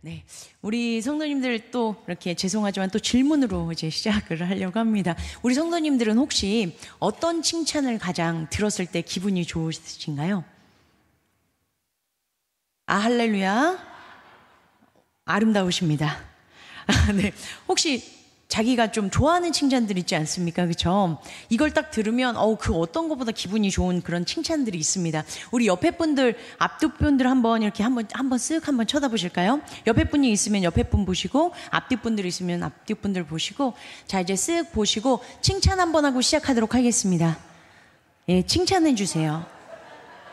네, 우리 성도님들 또 이렇게 죄송하지만 또 질문으로 이제 시작을 하려고 합니다. 우리 성도님들은 혹시 어떤 칭찬을 가장 들었을 때 기분이 좋으신가요? 아, 할렐루야. 아름다우십니다. 네, 혹시 자기가 좀 좋아하는 칭찬들 있지 않습니까? 그렇죠? 이걸 딱 들으면 그 어떤 것보다 기분이 좋은 그런 칭찬들이 있습니다. 우리 옆에 분들, 앞뒤 분들 한번 이렇게 한번 쓱 한번 쳐다보실까요? 옆에 분이 있으면 옆에 분 보시고, 앞뒤 분들 있으면 앞뒤 분들 보시고, 자, 이제 쓱 보시고 칭찬 한번 하고 시작하도록 하겠습니다. 예, 칭찬해 주세요.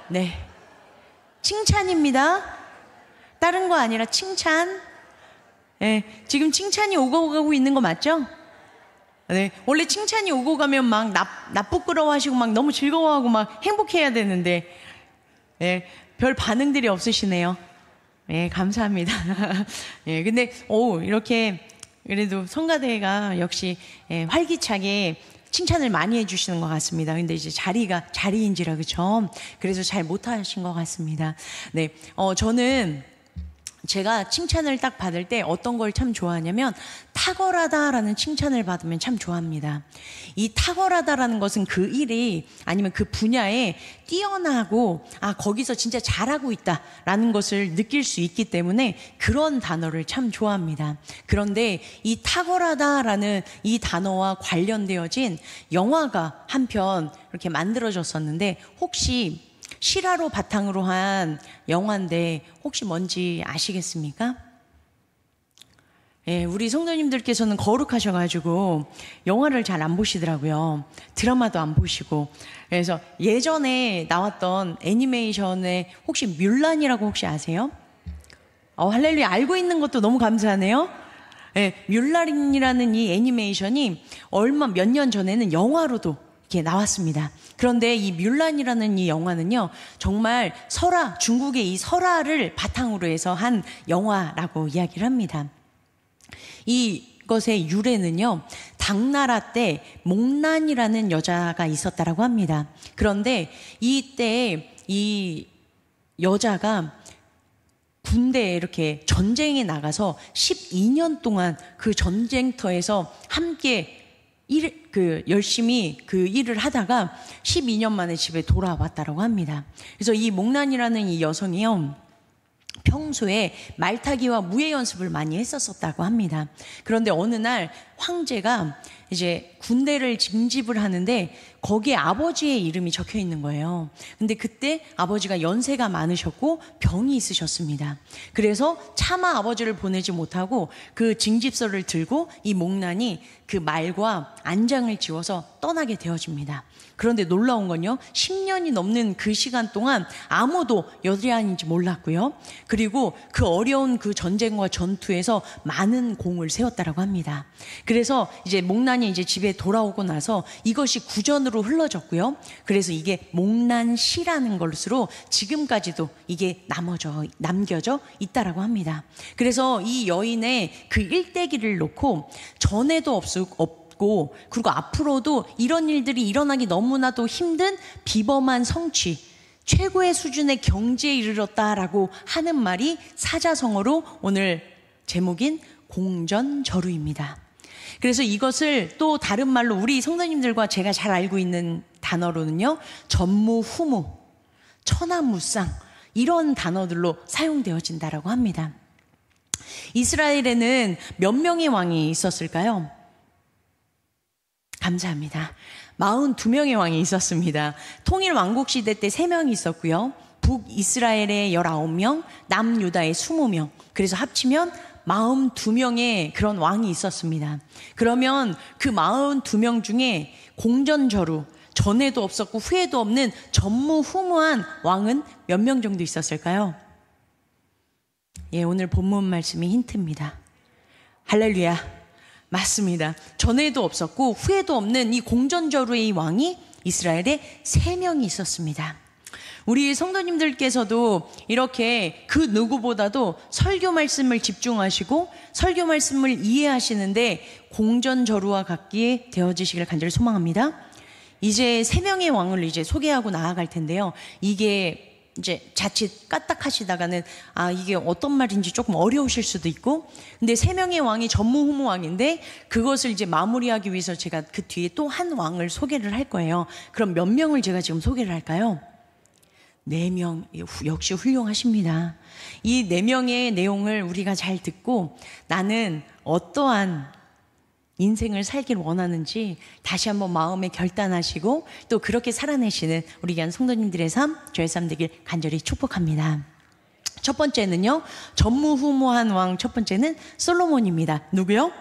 네, 칭찬입니다. 다른 거 아니라 칭찬. 네, 지금 칭찬이 오고 가고 있는 거 맞죠? 네, 원래 칭찬이 오고 가면 막 부끄러워하시고 막 너무 즐거워하고 막 행복해야 되는데, 네, 별 반응들이 없으시네요. 네, 감사합니다. 네, 근데 이렇게 그래도 성가대가 역시 활기차게 칭찬을 많이 해주시는 것 같습니다. 근데 이제 자리인지라 그쵸? 그래서 잘 못하신 것 같습니다. 네, 저는 제가 칭찬을 딱 받을 때 어떤 걸 참 좋아하냐면 탁월하다라는 칭찬을 받으면 참 좋아합니다. 이 탁월하다라는 것은 그 일이 아니면 그 분야에 뛰어나고 거기서 진짜 잘하고 있다라는 것을 느낄 수 있기 때문에 그런 단어를 참 좋아합니다. 그런데 이 탁월하다라는 이 단어와 관련되어진 영화가 한 편 이렇게 만들어졌었는데 혹시 실화로 바탕으로 한 영화인데 혹시 뭔지 아시겠습니까? 예, 우리 성도님들께서는 거룩하셔가지고 영화를 잘 안 보시더라고요. 드라마도 안 보시고. 그래서 예전에 나왔던 애니메이션에 혹시 뮬란이라고 혹시 아세요? 할렐루야, 알고 있는 것도 너무 감사하네요. 예, 뮬란이라는 이 애니메이션이 몇 년 전에는 영화로도 이렇게 나왔습니다. 그런데 이 뮬란이라는 이 영화는요, 정말 중국의 이 설화를 바탕으로 해서 한 영화라고 이야기를 합니다. 이것의 유래는요, 당나라 때 목란이라는 여자가 있었다라고 합니다. 그런데 이때 이 여자가 군대에 이렇게 전쟁에 나가서 12년 동안 그 전쟁터에서 함께 열심히 그 일을 하다가 12년 만에 집에 돌아왔다고 합니다. 그래서 이 목란이라는 이 여성이요, 평소에 말타기와 무예 연습을 많이 했었다고 합니다. 그런데 어느 날 황제가 이제 군대를 징집을 하는데 거기에 아버지의 이름이 적혀 있는 거예요. 근데 그때 아버지가 연세가 많으셨고 병이 있으셨습니다. 그래서 차마 아버지를 보내지 못하고 그 징집서를 들고 이 목란이 그 말과 안장을 지워서 떠나게 되어집니다. 그런데 놀라운 건요, 10년이 넘는 그 시간 동안 아무도 여자인지 몰랐고요. 그리고 그 어려운 그 전쟁과 전투에서 많은 공을 세웠다라고 합니다. 그래서 이제 목란이 이제 집에 돌아오고 나서 이것이 구전으로 흘러졌고요. 그래서 이게 목란시라는 것으로 지금까지도 이게 남겨져 있다라고 합니다. 그래서 이 여인의 그 일대기를 놓고 전에도 없고 그리고 앞으로도 이런 일들이 일어나기 너무나도 힘든 비범한 성취, 최고의 수준의 경지에 이르렀다라고 하는 말이 사자성어로 오늘 제목인 공전저루입니다. 그래서 이것을 또 다른 말로 우리 성도님들과 제가 잘 알고 있는 단어로는요, 전무후무, 천하무쌍, 이런 단어들로 사용되어진다라고 합니다. 이스라엘에는 몇 명의 왕이 있었을까요? 감사합니다. 42명의 왕이 있었습니다. 통일 왕국 시대 때 3명이 있었고요. 북이스라엘에 19명, 남유다에 20명. 그래서 합치면 42명의 그런 왕이 있었습니다. 그러면 그 42명 중에 공전저루, 전에도 없었고 후에도 없는 전무후무한 왕은 몇 명 정도 있었을까요? 예, 오늘 본문 말씀이 힌트입니다. 할렐루야. 맞습니다. 전에도 없었고 후에도 없는 이 공전저루의 왕이 이스라엘에 3명이 있었습니다. 우리 성도님들께서도 이렇게 그 누구보다도 설교 말씀을 집중하시고 설교 말씀을 이해하시는데 공전저루와 같게 되어지시길 간절히 소망합니다. 이제 3명의 왕을 이제 소개하고 나아갈 텐데요. 이게 이제 자칫 까딱하시다가는 이게 어떤 말인지 조금 어려우실 수도 있고, 근데 세 명의 왕이 전무후무 왕인데 그것을 이제 마무리하기 위해서 제가 그 뒤에 또 한 왕을 소개를 할 거예요. 그럼 몇 명을 제가 지금 소개를 할까요? 4명. 역시 훌륭하십니다. 이 4명의 내용을 우리가 잘 듣고 나는 어떠한 인생을 살길 원하는지 다시 한번 마음에 결단하시고 또 그렇게 살아내시는 우리 귀한 성도님들의 삶, 저의 삶 되길 간절히 축복합니다. 첫 번째는요, 전무후무한 왕 첫 번째는 솔로몬입니다. 누구요?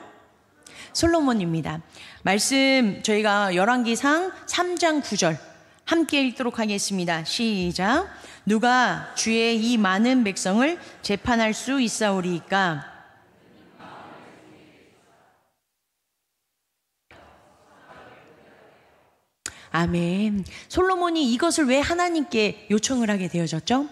솔로몬입니다. 말씀 저희가 열왕기상 3장 9절 함께 읽도록 하겠습니다. 시작. 누가 주의 이 많은 백성을 재판할 수 있사오리이까? 아멘. 솔로몬이 이것을 왜 하나님께 요청을 하게 되어졌죠?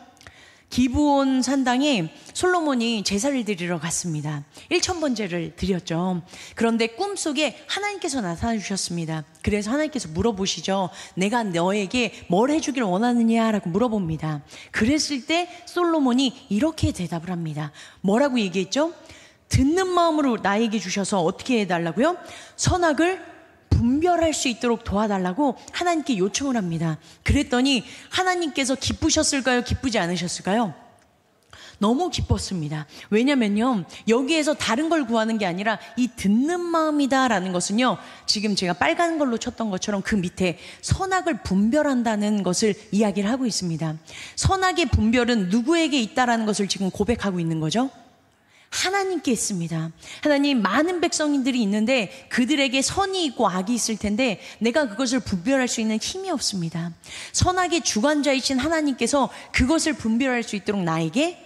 기브온 산당에 솔로몬이 제사를 드리러 갔습니다. 1000번제를 드렸죠. 그런데 꿈속에 하나님께서 나타나 주셨습니다. 그래서 하나님께서 물어보시죠. 내가 너에게 뭘 해주길 원하느냐라고 물어봅니다. 그랬을 때 솔로몬이 이렇게 대답을 합니다. 뭐라고 얘기했죠? 듣는 마음으로 나에게 주셔서 어떻게 해달라고요? 선악을 분별할 수 있도록 도와달라고 하나님께 요청을 합니다. 그랬더니 하나님께서 기쁘셨을까요? 기쁘지 않으셨을까요? 너무 기뻤습니다. 왜냐면요, 여기에서 다른 걸 구하는 게 아니라 이 듣는 마음이다라는 것은요, 지금 제가 빨간 걸로 쳤던 것처럼 그 밑에 선악을 분별한다는 것을 이야기를 하고 있습니다. 선악의 분별은 누구에게 있다라는 것을 지금 고백하고 있는 거죠? 하나님께 있습니다. 하나님, 많은 백성인들이 있는데 그들에게 선이 있고 악이 있을 텐데 내가 그것을 분별할 수 있는 힘이 없습니다. 선악의 주관자이신 하나님께서 그것을 분별할 수 있도록 나에게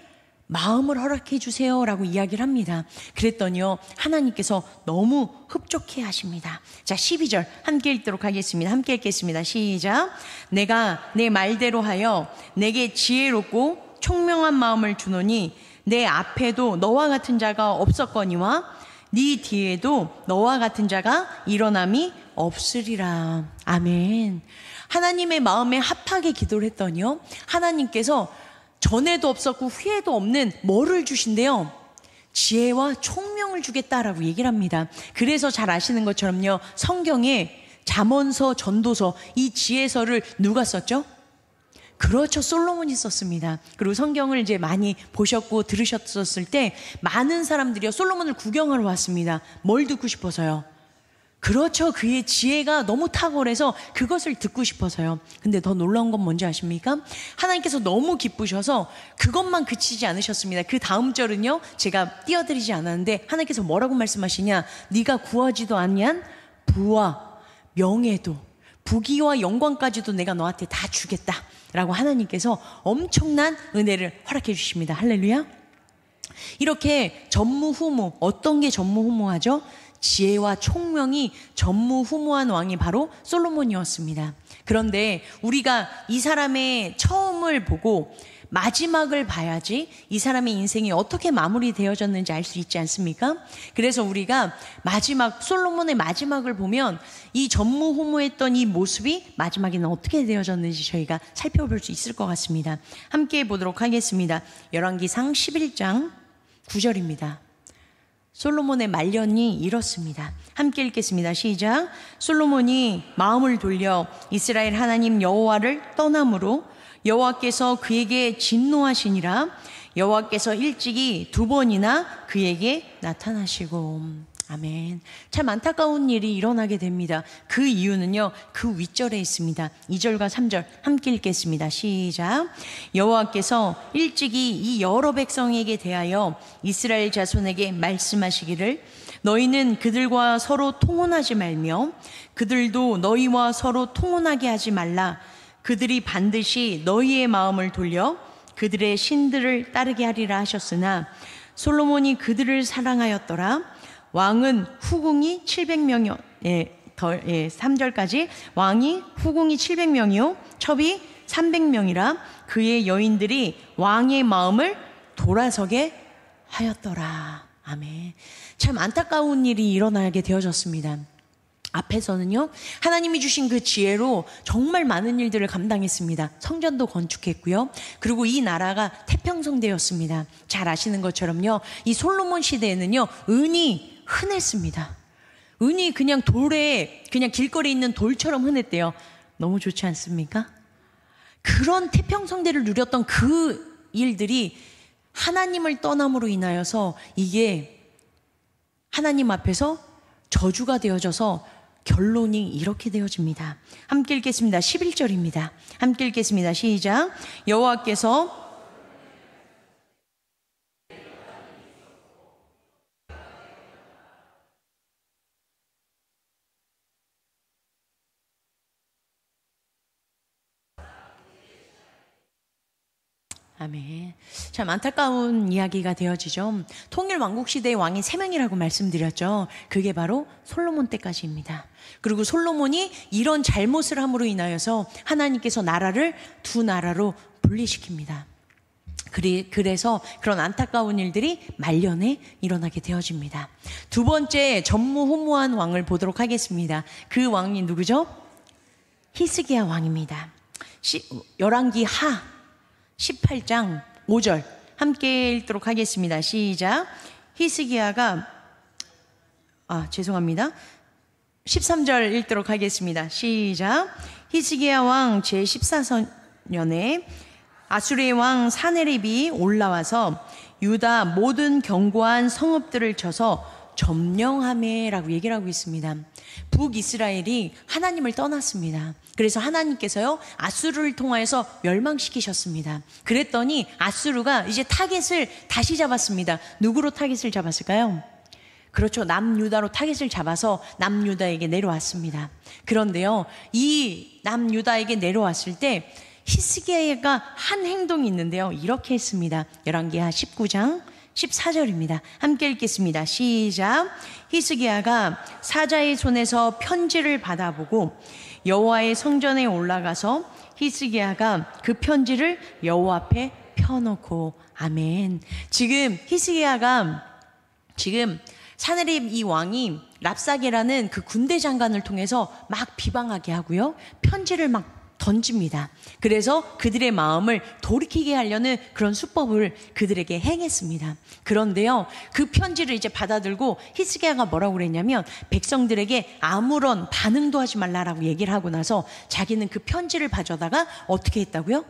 마음을 허락해 주세요 라고 이야기를 합니다. 그랬더니요, 하나님께서 너무 흡족해 하십니다. 자, 12절 함께 읽도록 하겠습니다. 함께 읽겠습니다. 시작. 내가 내 말대로 하여 내게 지혜롭고 총명한 마음을 주노니 내 앞에도 너와 같은 자가 없었거니와 네 뒤에도 너와 같은 자가 일어남이 없으리라. 아멘. 하나님의 마음에 합하게 기도를 했더니요, 하나님께서 전에도 없었고 후에도 없는 뭐를 주신대요? 지혜와 총명을 주겠다라고 얘기를 합니다. 그래서 잘 아시는 것처럼요, 성경에 잠언서, 전도서, 이 지혜서를 누가 썼죠? 그렇죠. 솔로몬이 썼습니다. 그리고 성경을 이제 많이 보셨고 들으셨을 때 많은 사람들이요, 솔로몬을 구경하러 왔습니다. 뭘 듣고 싶어서요? 그렇죠. 그의 지혜가 너무 탁월해서 그것을 듣고 싶어서요. 근데 더 놀라운 건 뭔지 아십니까? 하나님께서 너무 기쁘셔서 그것만 그치지 않으셨습니다. 그 다음 절은요, 제가 띄워드리지 않았는데 하나님께서 뭐라고 말씀하시냐? 네가 구하지도 아니한 부와 명예도, 부귀와 영광까지도 내가 너한테 다 주겠다 라고 하나님께서 엄청난 은혜를 허락해 주십니다. 할렐루야. 이렇게 전무후무, 어떤 게 전무후무하죠? 지혜와 총명이 전무후무한 왕이 바로 솔로몬이었습니다. 그런데 우리가 이 사람의 처음을 보고 마지막을 봐야지 이 사람의 인생이 어떻게 마무리되어졌는지 알 수 있지 않습니까? 그래서 우리가 마지막, 솔로몬의 마지막을 보면 이 전무후무했던 이 모습이 마지막에는 어떻게 되어졌는지 저희가 살펴볼 수 있을 것 같습니다. 함께 보도록 하겠습니다. 열왕기상 11장 9절입니다. 솔로몬의 말년이 이렇습니다. 함께 읽겠습니다. 시작. 솔로몬이 마음을 돌려 이스라엘 하나님 여호와를 떠남으로 여호와께서 그에게 진노하시니라. 여호와께서 일찍이 2번이나 그에게 나타나시고. 아멘. 참 안타까운 일이 일어나게 됩니다. 그 이유는요, 그 윗절에 있습니다. 2절과 3절 함께 읽겠습니다. 시작. 여호와께서 일찍이 이 여러 백성에게 대하여 이스라엘 자손에게 말씀하시기를 너희는 그들과 서로 통혼하지 말며 그들도 너희와 서로 통혼하게 하지 말라. 그들이 반드시 너희의 마음을 돌려 그들의 신들을 따르게 하리라 하셨으나 솔로몬이 그들을 사랑하였더라. 왕은 후궁이 700명이요. 3절까지 왕이 후궁이 700명이요 첩이 300명이라 그의 여인들이 왕의 마음을 돌아서게 하였더라. 아멘. 참 안타까운 일이 일어나게 되어졌습니다. 앞에서는요, 하나님이 주신 그 지혜로 정말 많은 일들을 감당했습니다. 성전도 건축했고요. 그리고 이 나라가 태평성대였습니다. 잘 아시는 것처럼요, 이 솔로몬 시대에는요, 은이 흔했습니다. 은이 그냥 돌에, 그냥 길거리에 있는 돌처럼 흔했대요. 너무 좋지 않습니까? 그런 태평성대를 누렸던 그 일들이 하나님을 떠남으로 인하여서 이게 하나님 앞에서 저주가 되어져서 결론이 이렇게 되어집니다. 함께 읽겠습니다. 11절입니다. 함께 읽겠습니다. 시작. 여호와께서 아멘. 참 안타까운 이야기가 되어지죠. 통일왕국시대의 왕이 3명이라고 말씀드렸죠. 그게 바로 솔로몬 때까지입니다. 그리고 솔로몬이 이런 잘못을 함으로 인하여서 하나님께서 나라를 2나라로 분리시킵니다. 그래서 그런 안타까운 일들이 말년에 일어나게 되어집니다. 두 번째 전무후무한 왕을 보도록 하겠습니다. 그 왕이 누구죠? 히스기야 왕입니다. 열왕기 하 18장 5절 함께 읽도록 하겠습니다. 시작. 히스기야가 13절 읽도록 하겠습니다. 시작. 히스기야 왕 제14년에 아수르의 왕 사네립이 올라와서 유다 모든 견고한 성읍들을 쳐서 점령하매라고 얘기를 하고 있습니다. 북이스라엘이 하나님을 떠났습니다. 그래서 하나님께서요, 아수르를 통하여서 멸망시키셨습니다. 그랬더니 아수르가 이제 타겟을 다시 잡았습니다. 누구로 타겟을 잡았을까요? 그렇죠. 남유다로 타겟을 잡아서 남유다에게 내려왔습니다. 그런데요, 이 남유다에게 내려왔을 때 히스기야가 한 행동이 있는데요, 이렇게 했습니다. 열왕기하 19장 14절입니다. 함께 읽겠습니다. 시작. 히스기야가 사자의 손에서 편지를 받아보고 여호와의 성전에 올라가서 히스기야가 그 편지를 여호와 앞에 펴놓고 아멘. 지금 히스기야가 사네립 이 왕이 랍사게라는 그 군대 장관을 통해서 막 비방하게 하고요, 편지를 막 던집니다. 그래서 그들의 마음을 돌이키게 하려는 그런 수법을 그들에게 행했습니다. 그런데요, 그 편지를 이제 받아들고 히스기야가 뭐라고 그랬냐면 백성들에게 아무런 반응도 하지 말라라고 얘기를 하고 나서 자기는 그 편지를 가져다가 어떻게 했다고요?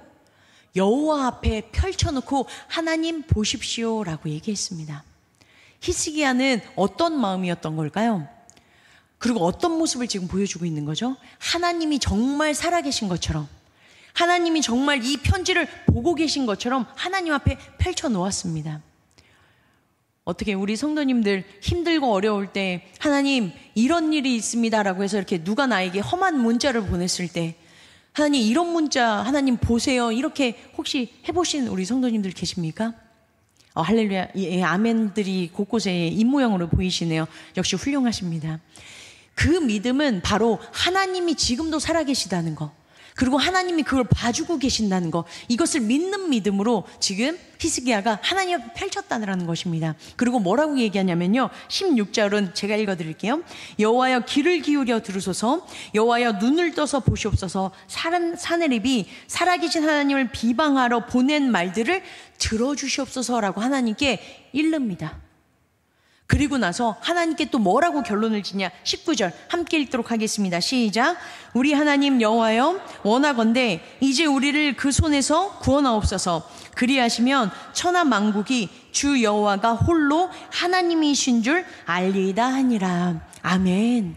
여호와 앞에 펼쳐놓고 하나님 보십시오라고 얘기했습니다. 히스기야는 어떤 마음이었던 걸까요? 그리고 어떤 모습을 지금 보여주고 있는 거죠? 하나님이 정말 살아계신 것처럼, 하나님이 정말 이 편지를 보고 계신 것처럼 하나님 앞에 펼쳐 놓았습니다. 어떻게 우리 성도님들 힘들고 어려울 때 하나님 이런 일이 있습니다라고 해서 이렇게 누가 나에게 험한 문자를 보냈을 때 하나님 이런 문자 하나님 보세요, 이렇게 혹시 해보신 우리 성도님들 계십니까? 할렐루야. 예, 아멘들이 곳곳에 입모양으로 보이시네요. 역시 훌륭하십니다. 그 믿음은 바로 하나님이 지금도 살아계시다는 거, 그리고 하나님이 그걸 봐주고 계신다는 거, 이것을 믿는 믿음으로 지금 히스기야가 하나님 앞에 펼쳤다는 것입니다. 그리고 뭐라고 얘기하냐면요, 16절은 제가 읽어드릴게요. 여호와여 귀를 기울여 들으소서, 여호와여 눈을 떠서 보시옵소서. 사네립이 살아계신 하나님을 비방하러 보낸 말들을 들어주시옵소서라고 하나님께 일릅니다. 그리고 나서 하나님께 또 뭐라고 결론을 짓냐? 19절 함께 읽도록 하겠습니다. 시작. 우리 하나님 여호와여, 원하건대 이제 우리를 그 손에서 구원하옵소서. 그리하시면 천하 만국이 주 여호와가 홀로 하나님이신 줄 알리이다 하니라. 아멘.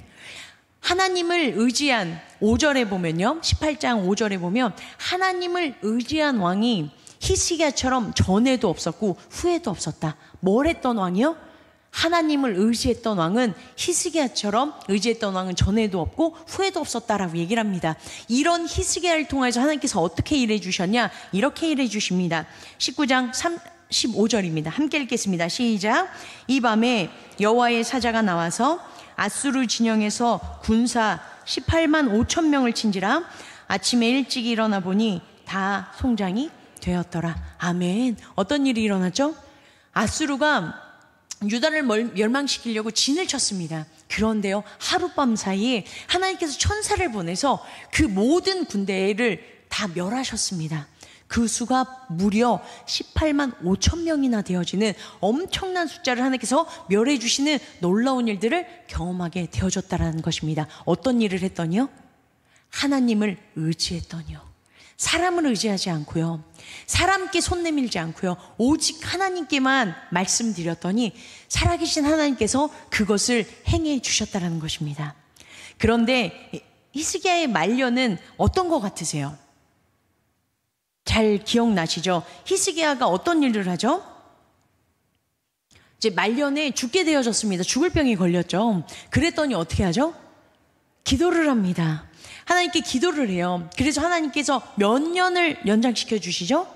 하나님을 의지한 5절에 보면요, 18장 5절에 보면 하나님을 의지한 왕이 히스기야처럼 전에도 없었고 후에도 없었다. 뭘 했던 왕이요? 하나님을 의지했던 왕은, 히스기야처럼 의지했던 왕은 전에도 없고 후에도 없었다라고 얘기를 합니다. 이런 히스기야를 통해서 하나님께서 어떻게 일해 주셨냐? 이렇게 일해 주십니다. 19장 35절입니다. 함께 읽겠습니다. 시작. 이 밤에 여호와의 사자가 나와서 아수르 진영에서 군사 18만 5천 명을 친지라. 아침에 일찍 일어나 보니 다 송장이 되었더라. 아멘. 어떤 일이 일어났죠? 아수르가 유다를 멸망시키려고 진을 쳤습니다. 그런데요, 하룻밤 사이에 하나님께서 천사를 보내서 그 모든 군대를 다 멸하셨습니다. 그 수가 무려 18만 5천 명이나 되어지는 엄청난 숫자를 하나님께서 멸해 주시는 놀라운 일들을 경험하게 되어졌다는 것입니다. 어떤 일을 했더니요? 하나님을 의지했더니요. 사람을 의지하지 않고요, 사람께 손 내밀지 않고요, 오직 하나님께만 말씀드렸더니 살아계신 하나님께서 그것을 행해 주셨다는 것입니다. 그런데 히스기야의 말년은 어떤 것 같으세요? 잘 기억나시죠? 히스기야가 어떤 일을 하죠? 이제 말년에 죽게 되어졌습니다. 죽을 병이 걸렸죠. 그랬더니 어떻게 하죠? 기도를 합니다. 하나님께 기도를 해요. 그래서 하나님께서 몇 년을 연장시켜 주시죠?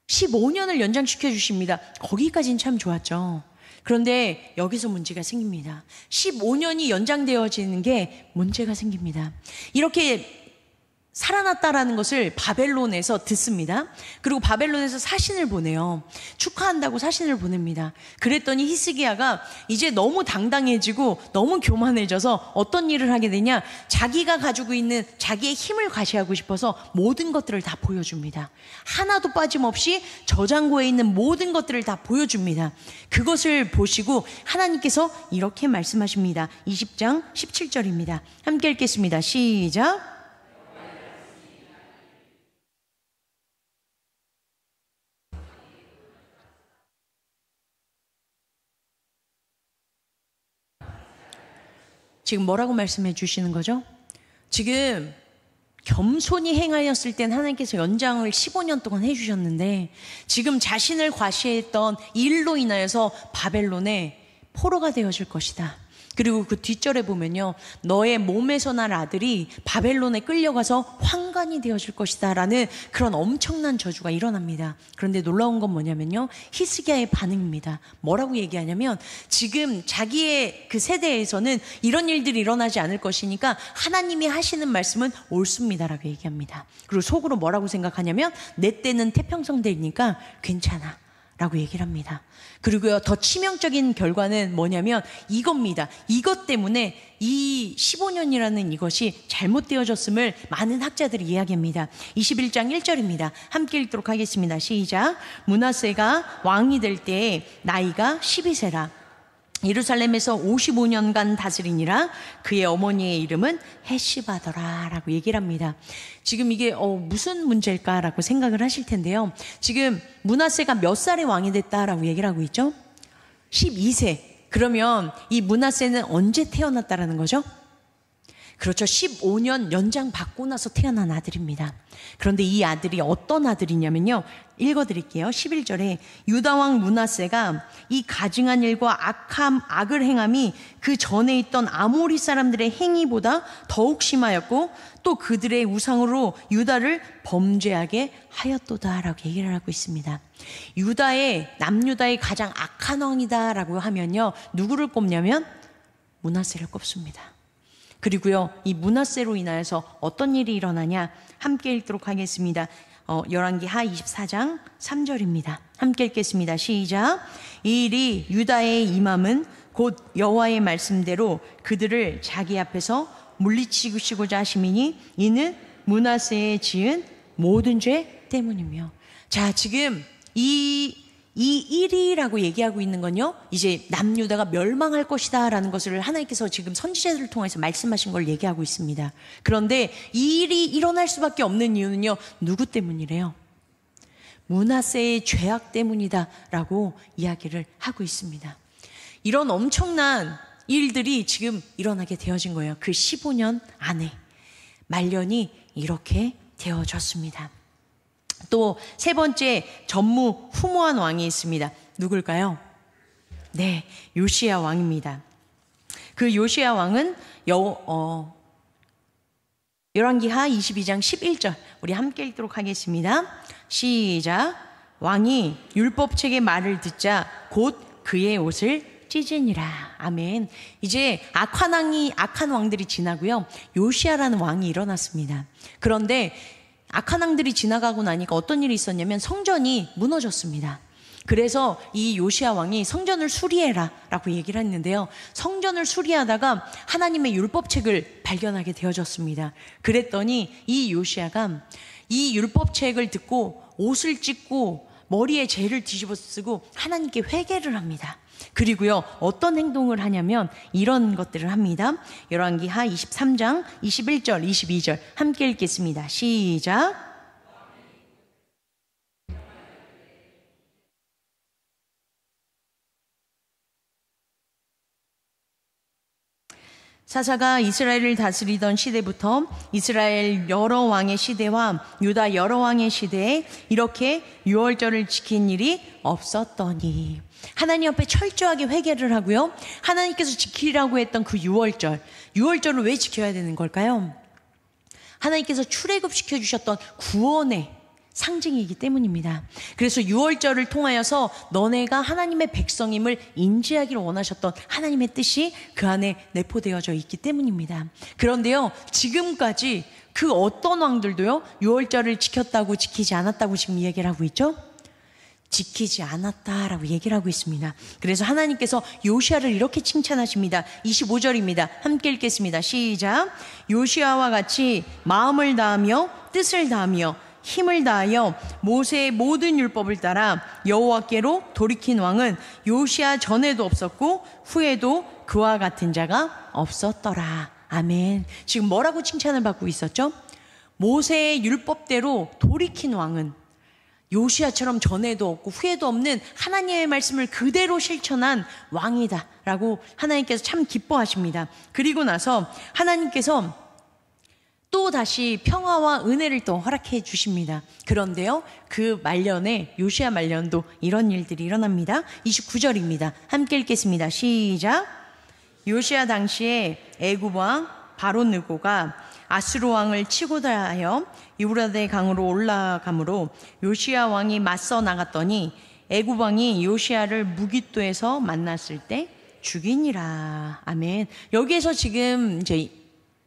15년을 연장시켜 주십니다. 거기까지는 참 좋았죠. 그런데 여기서 문제가 생깁니다. 15년이 연장되어지는 게 문제가 생깁니다. 이렇게 살아났다라는 것을 바벨론에서 듣습니다. 그리고 바벨론에서 사신을 보내요. 축하한다고 사신을 보냅니다. 그랬더니 히스기야가 이제 너무 당당해지고 너무 교만해져서 어떤 일을 하게 되냐, 자기가 가지고 있는 자기의 힘을 과시하고 싶어서 모든 것들을 다 보여줍니다. 하나도 빠짐없이 저장고에 있는 모든 것들을 다 보여줍니다. 그것을 보시고 하나님께서 이렇게 말씀하십니다. 20장 17절입니다. 함께 읽겠습니다. 시작. 지금 뭐라고 말씀해 주시는 거죠? 지금 겸손히 행하였을 땐 하나님께서 연장을 15년 동안 해주셨는데, 지금 자신을 과시했던 일로 인하여서 바벨론에 포로가 되어질 것이다. 그리고 그 뒷절에 보면요, 너의 몸에서 날 아들이 바벨론에 끌려가서 환관이 되어질 것이다 라는 그런 엄청난 저주가 일어납니다. 그런데 놀라운 건 뭐냐면요, 히스기야의 반응입니다. 뭐라고 얘기하냐면, 지금 자기의 그 세대에서는 이런 일들이 일어나지 않을 것이니까 하나님이 하시는 말씀은 옳습니다 라고 얘기합니다. 그리고 속으로 뭐라고 생각하냐면, 내 때는 태평성대니까 괜찮아 라고 얘기를 합니다. 그리고요, 더 치명적인 결과는 뭐냐면 이겁니다. 이것 때문에 이 15년이라는 이것이 잘못되어졌음을 많은 학자들이 이야기합니다. 21장 1절입니다. 함께 읽도록 하겠습니다. 시작. 므낫세가 왕이 될 때에 나이가 12세라. 예루살렘에서 55년간 다스리니라. 그의 어머니의 이름은 헤시바더라 라고 얘기를 합니다. 지금 이게 무슨 문제일까라고 생각을 하실 텐데요. 지금 므낫세가 몇 살에 왕이 됐다라고 얘기를 하고 있죠? 12세. 그러면 이 므낫세는 언제 태어났다라는 거죠? 그렇죠. 15년 연장 받고 나서 태어난 아들입니다. 그런데 이 아들이 어떤 아들이냐면요, 읽어드릴게요. 11절에 유다왕 므낫세가 이 가증한 일과 악을 행함이 그 전에 있던 아모리 사람들의 행위보다 더욱 심하였고 또 그들의 우상으로 유다를 범죄하게 하였도다라고 얘기를 하고 있습니다. 남유다의 가장 악한 왕이다라고 하면요, 누구를 꼽냐면 므낫세를 꼽습니다. 그리고요, 이 므낫세로 인하여서 어떤 일이 일어나냐, 함께 읽도록 하겠습니다. 열왕기하 24장 3절입니다. 함께 읽겠습니다. 시작. 이 일이 유다의 임함은 곧 여호와의 말씀대로 그들을 자기 앞에서 물리치시고자 하심이니 이는 므낫세에 지은 모든 죄 때문이며. 자, 지금 이 일이라고 얘기하고 있는 건요, 이제 남유다가 멸망할 것이다 라는 것을 하나님께서 지금 선지자들을 통해서 말씀하신 걸 얘기하고 있습니다. 그런데 이 일이 일어날 수밖에 없는 이유는요, 누구 때문이래요? 므낫세의 죄악 때문이다 라고 이야기를 하고 있습니다. 이런 엄청난 일들이 지금 일어나게 되어진 거예요. 그 15년 안에 말년이 이렇게 되어졌습니다. 또 세 번째 전무후무한 왕이 있습니다. 누굴까요? 네, 요시야 왕입니다. 그 요시야 왕은 열왕기하 22장 11절 우리 함께 읽도록 하겠습니다. 시작. 왕이 율법책의 말을 듣자 곧 그의 옷을 찢으니라. 아멘. 이제 악한 왕들이 지나고요, 요시야라는 왕이 일어났습니다. 그런데 악한 왕들이 지나가고 나니까 어떤 일이 있었냐면 성전이 무너졌습니다. 그래서 이 요시야 왕이 성전을 수리해라 라고 얘기를 했는데요. 성전을 수리하다가 하나님의 율법책을 발견하게 되어졌습니다. 그랬더니 이 요시야가 이 율법책을 듣고 옷을 찢고 머리에 재를 뒤집어 쓰고 하나님께 회개를 합니다. 그리고요, 어떤 행동을 하냐면 이런 것들을 합니다. 열왕기하 23장 21절 22절 함께 읽겠습니다. 시작. 사사가 이스라엘을 다스리던 시대부터 이스라엘 여러 왕의 시대와 유다 여러 왕의 시대에 이렇게 유월절을 지킨 일이 없었더니, 하나님 앞에 철저하게 회개를 하고요, 하나님께서 지키라고 했던 그 유월절을 왜 지켜야 되는 걸까요? 하나님께서 출애굽시켜 주셨던 구원의 상징이기 때문입니다. 그래서 유월절을 통하여서 너네가 하나님의 백성임을 인지하기를 원하셨던 하나님의 뜻이 그 안에 내포되어져 있기 때문입니다. 그런데요, 지금까지 그 어떤 왕들도요, 유월절을 지켰다고 지키지 않았다고 지금 얘기를 하고 있죠? 지키지 않았다라고 얘기를 하고 있습니다. 그래서 하나님께서 요시야를 이렇게 칭찬하십니다. 25절입니다. 함께 읽겠습니다. 시작. 요시야와 같이 마음을 다하며 뜻을 다하며 힘을 다하여 모세의 모든 율법을 따라 여호와께로 돌이킨 왕은 요시야 전에도 없었고 후에도 그와 같은 자가 없었더라. 아멘. 지금 뭐라고 칭찬을 받고 있었죠? 모세의 율법대로 돌이킨 왕은 요시야처럼 전에도 없고 후에도 없는 하나님의 말씀을 그대로 실천한 왕이다 라고 하나님께서 참 기뻐하십니다. 그리고 나서 하나님께서 또 다시 평화와 은혜를 또 허락해 주십니다. 그런데요, 그 말년에 요시야 말년도 이런 일들이 일어납니다. 29절입니다. 함께 읽겠습니다. 시작. 요시야 당시에 애굽 왕 바로 느고가 아수르 왕을 치고자 하여 유브라데 강으로 올라가므로 요시야 왕이 맞서 나갔더니 애굽 왕이 요시야를 무깃도에서 만났을 때 죽이니라. 아멘. 여기에서 지금 이제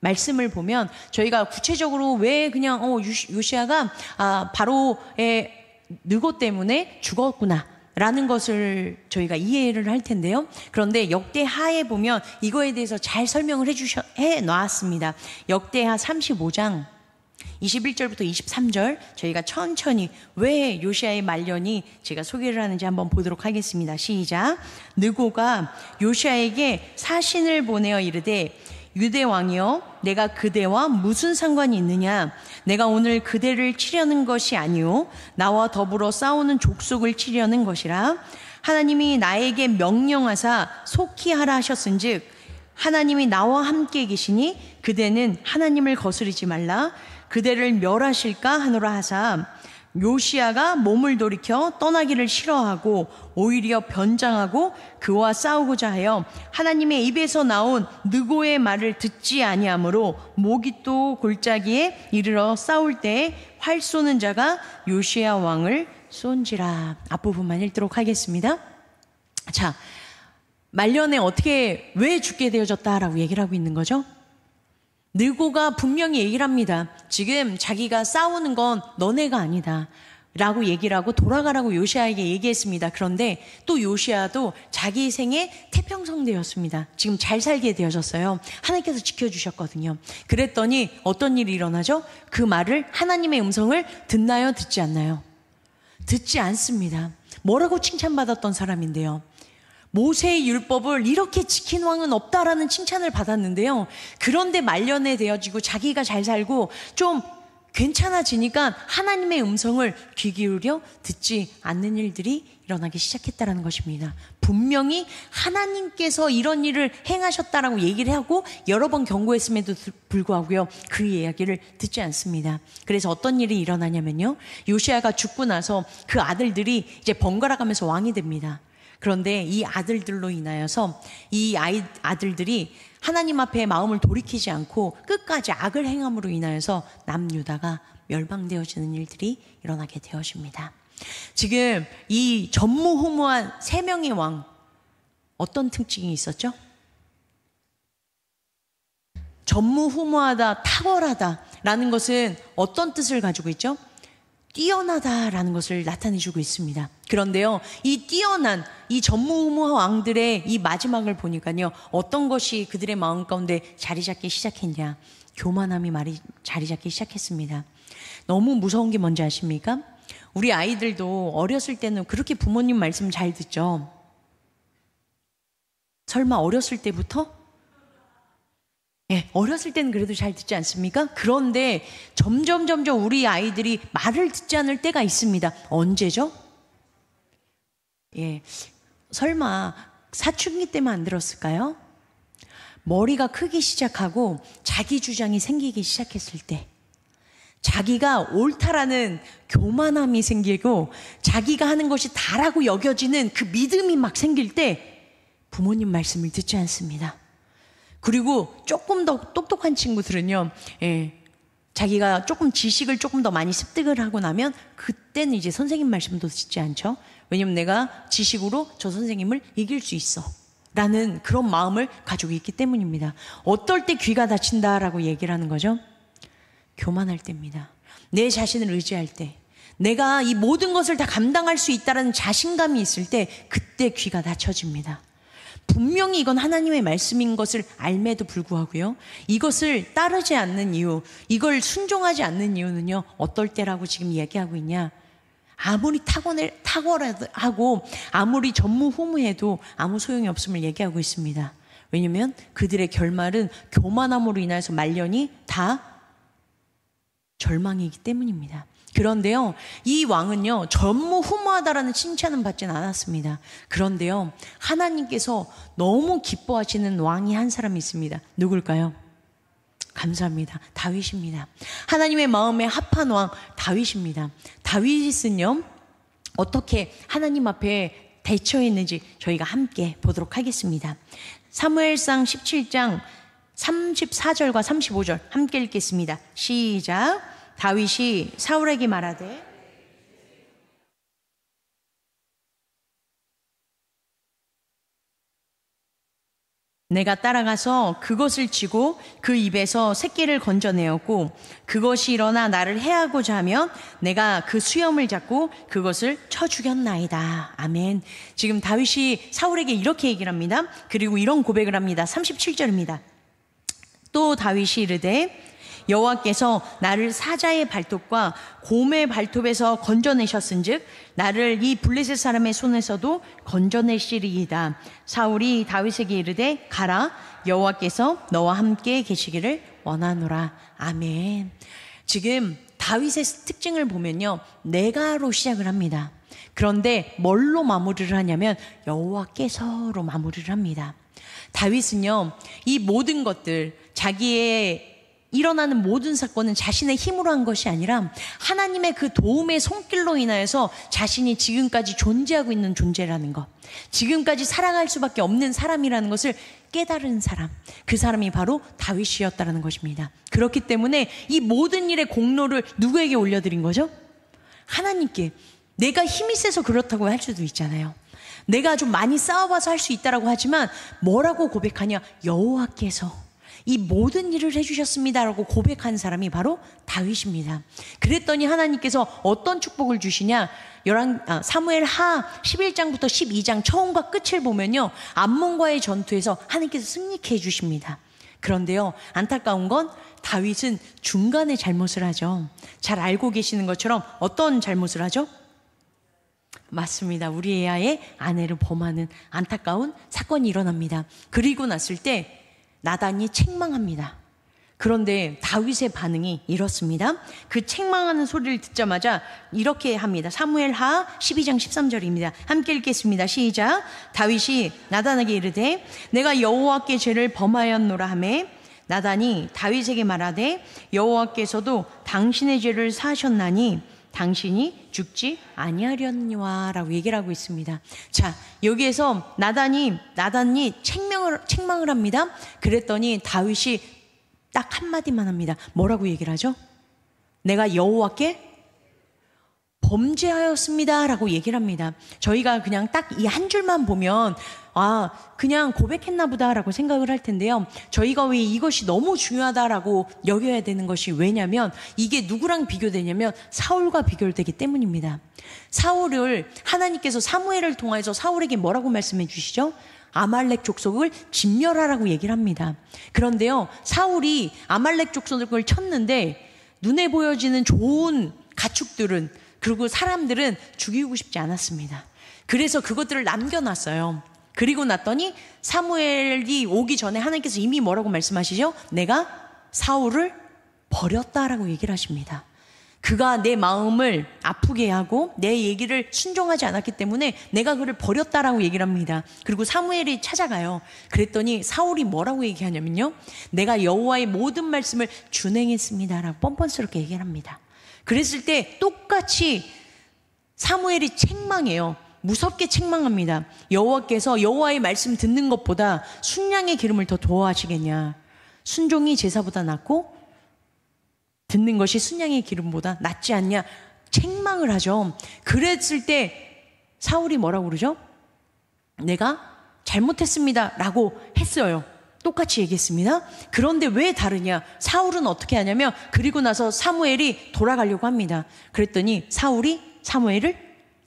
말씀을 보면 저희가 구체적으로 왜 그냥 요시야가 바로의 느고 때문에 죽었구나 라는 것을 저희가 이해를 할 텐데요. 그런데 역대하에 보면 이거에 대해서 잘 설명을 해 놨습니다. 역대하 35장 21절부터 23절 저희가 천천히 왜 요시야의 말년이 제가 소개를 하는지 한번 보도록 하겠습니다. 시작. 느고가 요시야에게 사신을 보내어 이르되 유대 왕이여, 내가 그대와 무슨 상관이 있느냐? 내가 오늘 그대를 치려는 것이 아니오 나와 더불어 싸우는 족속을 치려는 것이라. 하나님이 나에게 명령하사 속히 하라 하셨은즉 하나님이 나와 함께 계시니 그대는 하나님을 거스르지 말라. 그대를 멸하실까 하노라 하사 요시야가 몸을 돌이켜 떠나기를 싫어하고 오히려 변장하고 그와 싸우고자 하여 하나님의 입에서 나온 느고의 말을 듣지 아니하므로 모깃도 골짜기에 이르러 싸울 때에 활 쏘는 자가 요시야 왕을 쏜지라. 앞부분만 읽도록 하겠습니다. 자, 말년에 어떻게 왜 죽게 되어졌다라고 얘기를 하고 있는 거죠? 느고가 분명히 얘기를 합니다. 지금 자기가 싸우는 건 너네가 아니다 라고 얘기를 하고 돌아가라고 요시야에게 얘기했습니다. 그런데 또 요시야도 자기 생에 태평성되었습니다. 지금 잘 살게 되어졌어요. 하나님께서 지켜주셨거든요. 그랬더니 어떤 일이 일어나죠? 그 말을, 하나님의 음성을 듣나요? 듣지 않나요? 듣지 않습니다. 뭐라고 칭찬받았던 사람인데요. 모세의 율법을 이렇게 지킨 왕은 없다라는 칭찬을 받았는데요. 그런데 말년에 되어지고 자기가 잘 살고 좀 괜찮아지니까 하나님의 음성을 귀 기울여 듣지 않는 일들이 일어나기 시작했다는 것입니다. 분명히 하나님께서 이런 일을 행하셨다라고 얘기를 하고 여러 번 경고했음에도 불구하고요, 그 이야기를 듣지 않습니다. 그래서 어떤 일이 일어나냐면요, 요시야가 죽고 나서 그 아들들이 이제 번갈아 가면서 왕이 됩니다. 그런데 이 아들들로 인하여서 이 아들들이 하나님 앞에 마음을 돌이키지 않고 끝까지 악을 행함으로 인하여서 남유다가 멸망되어지는 일들이 일어나게 되어집니다. 지금 이 전무후무한 세 명의 왕, 어떤 특징이 있었죠? 전무후무하다, 탁월하다 라는 것은 어떤 뜻을 가지고 있죠? 뛰어나다라는 것을 나타내주고 있습니다. 그런데요, 이 뛰어난 이 전무후무 왕들의 이 마지막을 보니까요, 어떤 것이 그들의 마음 가운데 자리 잡기 시작했냐? 교만함이 자리 잡기 시작했습니다. 너무 무서운 게 뭔지 아십니까? 우리 아이들도 어렸을 때는 그렇게 부모님 말씀 잘 듣죠? 설마 어렸을 때부터? 예, 어렸을 때는 그래도 잘 듣지 않습니까? 그런데 점점 우리 아이들이 말을 듣지 않을 때가 있습니다. 언제죠? 예, 설마 사춘기 때만 안 들었을까요? 머리가 크기 시작하고 자기 주장이 생기기 시작했을 때, 자기가 옳다라는 교만함이 생기고 자기가 하는 것이 다라고 여겨지는 그 믿음이 막 생길 때 부모님 말씀을 듣지 않습니다. 그리고 조금 더 똑똑한 친구들은요, 자기가 조금 지식을 조금 더 많이 습득을 하고 나면 그때는 이제 선생님 말씀도 듣지 않죠. 왜냐면 내가 지식으로 저 선생님을 이길 수 있어 라는 그런 마음을 가지고 있기 때문입니다. 어떨 때 귀가 닫힌다라고 얘기를 하는 거죠? 교만할 때입니다. 내 자신을 의지할 때, 내가 이 모든 것을 다 감당할 수 있다는 자신감이 있을 때, 그때 귀가 닫혀집니다. 분명히 이건 하나님의 말씀인 것을 알매도 불구하고요, 이것을 따르지 않는 이유, 이걸 순종하지 않는 이유는요, 어떨 때라고 지금 얘기하고 있냐? 아무리 탁월하고 아무리 전무후무해도 아무 소용이 없음을 얘기하고 있습니다. 왜냐하면 그들의 결말은 교만함으로 인해서 말년이 다 절망이기 때문입니다. 그런데요, 이 왕은요, 전무후무하다라는 칭찬은 받지는 않았습니다. 그런데요, 하나님께서 너무 기뻐하시는 왕이 한 사람이 있습니다. 누굴까요? 감사합니다. 다윗입니다. 하나님의 마음에 합한 왕 다윗입니다. 다윗은요, 어떻게 하나님 앞에 대처했는지 저희가 함께 보도록 하겠습니다. 사무엘상 17장 34절과 35절 함께 읽겠습니다. 시작. 다윗이 사울에게 말하되 내가 따라가서 그것을 치고 그 입에서 새끼를 건져내었고 그것이 일어나 나를 해하고자 하면 내가 그 수염을 잡고 그것을 쳐 죽였나이다. 아멘. 지금 다윗이 사울에게 이렇게 얘기를 합니다. 그리고 이런 고백을 합니다. 37절입니다. 또 다윗이 이르되 여호와께서 나를 사자의 발톱과 곰의 발톱에서 건져내셨은즉 나를 이 블레셋 사람의 손에서도 건져내시리이다. 사울이 다윗에게 이르되 가라, 여호와께서 너와 함께 계시기를 원하노라. 아멘. 지금 다윗의 특징을 보면요, 내가로 시작을 합니다. 그런데 뭘로 마무리를 하냐면 여호와께서로 마무리를 합니다. 다윗은요, 이 모든 것들, 자기의 일어나는 모든 사건은 자신의 힘으로 한 것이 아니라 하나님의 그 도움의 손길로 인하여서 자신이 지금까지 존재하고 있는 존재라는 것, 지금까지 살아갈 수밖에 없는 사람이라는 것을 깨달은 사람, 그 사람이 바로 다윗이었다는 것입니다. 그렇기 때문에 이 모든 일의 공로를 누구에게 올려드린 거죠? 하나님께. 내가 힘이 세서 그렇다고 할 수도 있잖아요. 내가 좀 많이 싸워봐서 할 수 있다라고 하지만 뭐라고 고백하냐? 여호와께서 이 모든 일을 해주셨습니다라고 고백한 사람이 바로 다윗입니다. 그랬더니 하나님께서 어떤 축복을 주시냐? 사무엘하 11장부터 12장 처음과 끝을 보면요, 암몬과의 전투에서 하나님께서 승리케 해주십니다. 그런데요, 안타까운 건 다윗은 중간에 잘못을 하죠. 잘 알고 계시는 것처럼 어떤 잘못을 하죠? 맞습니다. 우리아의 아내를 범하는 안타까운 사건이 일어납니다. 그리고 났을 때 나단이 책망합니다. 그런데 다윗의 반응이 이렇습니다. 그 책망하는 소리를 듣자마자 이렇게 합니다. 사무엘하 12장 13절입니다. 함께 읽겠습니다. 시작. 다윗이 나단에게 이르되 내가 여호와께 죄를 범하였노라 하매 나단이 다윗에게 말하되 여호와께서도 당신의 죄를 사하셨나니 당신이 죽지 아니하려니와 라고 얘기를 하고 있습니다. 자, 여기에서 나단이 책망을 합니다. 그랬더니 다윗이 딱 한마디만 합니다. 뭐라고 얘기를 하죠? 내가 여호와께 범죄하였습니다 라고 얘기를 합니다. 저희가 그냥 딱 이 한 줄만 보면 그냥 고백했나 보다라고 생각을 할 텐데요. 저희가 왜 이것이 너무 중요하다라고 여겨야 되는 것이 왜냐면 이게 누구랑 비교되냐면 사울과 비교되기 때문입니다. 사울을 하나님께서 사무엘을 통해서 사울에게 뭐라고 말씀해 주시죠? 아말렉 족속을 진멸하라고 얘기를 합니다. 그런데요, 사울이 아말렉 족속을 쳤는데 눈에 보여지는 좋은 가축들은, 그리고 사람들은 죽이고 싶지 않았습니다. 그래서 그것들을 남겨놨어요. 그리고 났더니 사무엘이 오기 전에 하나님께서 이미 뭐라고 말씀하시죠? 내가 사울을 버렸다라고 얘기를 하십니다. 그가 내 마음을 아프게 하고 내 얘기를 순종하지 않았기 때문에 내가 그를 버렸다라고 얘기를 합니다. 그리고 사무엘이 찾아가요. 그랬더니 사울이 뭐라고 얘기하냐면요, 내가 여호와의 모든 말씀을 준행했습니다라고 뻔뻔스럽게 얘기를 합니다. 그랬을 때 똑같이 사무엘이 책망해요. 무섭게 책망합니다. 여호와께서 여호와의 말씀 듣는 것보다 순양의 기름을 더 좋아하시겠냐? 순종이 제사보다 낫고 듣는 것이 순양의 기름보다 낫지 않냐? 책망을 하죠. 그랬을 때 사울이 뭐라고 그러죠? 내가 잘못했습니다 라고 했어요. 똑같이 얘기했습니다. 그런데 왜 다르냐? 사울은 어떻게 하냐면 그리고 나서 사무엘이 돌아가려고 합니다. 그랬더니 사울이 사무엘을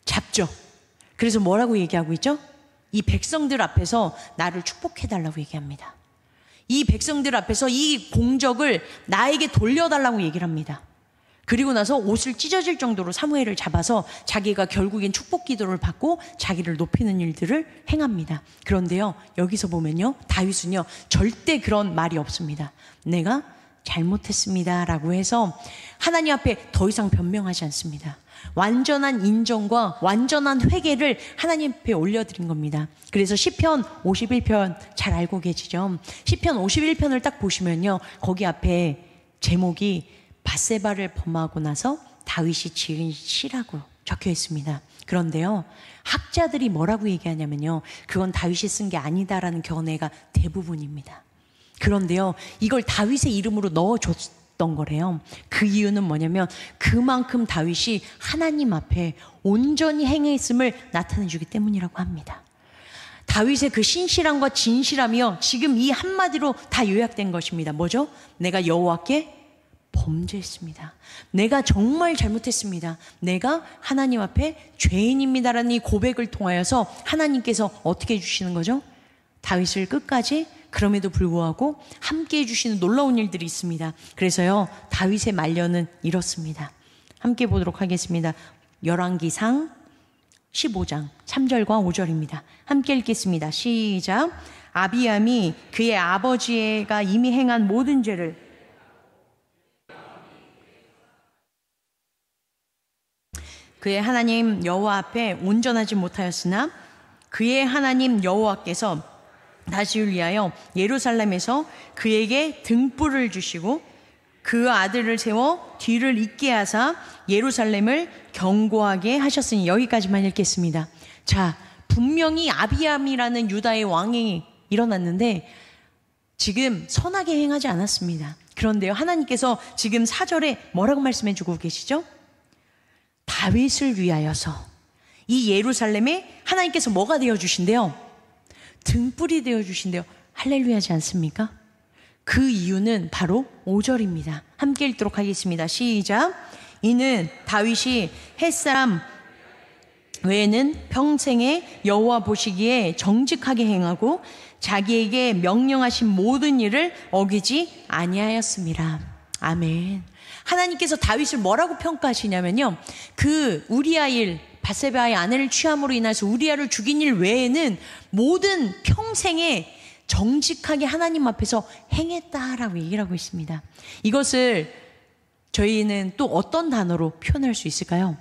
잡죠. 그래서 뭐라고 얘기하고 있죠? 이 백성들 앞에서 나를 축복해달라고 얘기합니다. 이 백성들 앞에서 이 공적을 나에게 돌려달라고 얘기를 합니다. 그리고 나서 옷을 찢어질 정도로 사무엘을 잡아서 자기가 결국엔 축복 기도를 받고 자기를 높이는 일들을 행합니다. 그런데요, 여기서 보면요, 다윗은요 절대 그런 말이 없습니다. 내가 잘못했습니다 라고 해서 하나님 앞에 더 이상 변명하지 않습니다. 완전한 인정과 완전한 회개를 하나님 앞에 올려드린 겁니다. 그래서 시편 51편 잘 알고 계시죠? 시편 51편을 딱 보시면요, 거기 앞에 제목이 밧세바를 범하고 나서 다윗이 지은 시라고 적혀 있습니다. 그런데요, 학자들이 뭐라고 얘기하냐면요, 그건 다윗이 쓴 게 아니다라는 견해가 대부분입니다. 그런데요, 이걸 다윗의 이름으로 넣어줬던 거래요. 그 이유는 뭐냐면 그만큼 다윗이 하나님 앞에 온전히 행했음을 나타내 주기 때문이라고 합니다. 다윗의 그 신실함과 진실함이요, 지금 이 한마디로 다 요약된 것입니다. 뭐죠? 내가 여호와께 범죄했습니다. 내가 정말 잘못했습니다. 내가 하나님 앞에 죄인입니다라는 이 고백을 통하여서 하나님께서 어떻게 해주시는 거죠? 다윗을 끝까지 그럼에도 불구하고 함께 해주시는 놀라운 일들이 있습니다. 그래서요, 다윗의 말년은 이렇습니다. 함께 보도록 하겠습니다. 열왕기상 15장 3절과 5절입니다. 함께 읽겠습니다. 시작. 아비암이 그의 아버지가 이미 행한 모든 죄를 그의 하나님 여호와 앞에 온전하지 못하였으나 그의 하나님 여호와께서 다시를 위하여 예루살렘에서 그에게 등불을 주시고 그 아들을 세워 뒤를 잇게 하사 예루살렘을 견고하게 하셨으니, 여기까지만 읽겠습니다. 자, 분명히 아비암이라는 유다의 왕이 일어났는데 지금 선하게 행하지 않았습니다. 그런데요, 하나님께서 지금 4절에 뭐라고 말씀해 주고 계시죠? 다윗을 위하여서 이 예루살렘에 하나님께서 뭐가 되어주신대요? 등불이 되어주신대요. 할렐루야지 않습니까? 그 이유는 바로 5절입니다. 함께 읽도록 하겠습니다. 시작. 이는 다윗이 햇사람 외에는 평생에 여호와 보시기에 정직하게 행하고 자기에게 명령하신 모든 일을 어기지 아니하였습니다. 아멘. 하나님께서 다윗을 뭐라고 평가하시냐면요, 그 우리아 일, 밧세바의 아내를 취함으로 인해서 우리아를 죽인 일 외에는 모든 평생에 정직하게 하나님 앞에서 행했다라고 얘기를 하고 있습니다. 이것을 저희는 또 어떤 단어로 표현할 수 있을까요?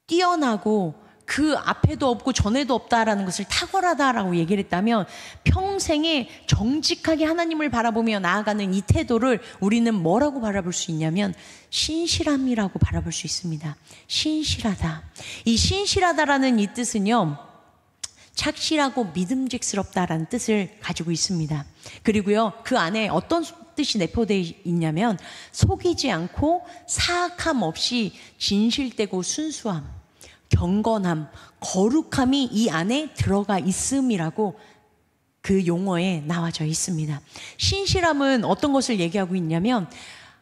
뛰어나고 그 앞에도 없고 전에도 없다라는 것을 탁월하다라고 얘기를 했다면, 평생에 정직하게 하나님을 바라보며 나아가는 이 태도를 우리는 뭐라고 바라볼 수 있냐면 신실함이라고 바라볼 수 있습니다. 신실하다. 이 신실하다라는 이 뜻은요, 착실하고 믿음직스럽다라는 뜻을 가지고 있습니다. 그리고요, 그 안에 어떤 뜻이 내포되어 있냐면 속이지 않고 사악함 없이 진실되고 순수함, 경건함, 거룩함이 이 안에 들어가 있음이라고 그 용어에 나와져 있습니다. 신실함은 어떤 것을 얘기하고 있냐면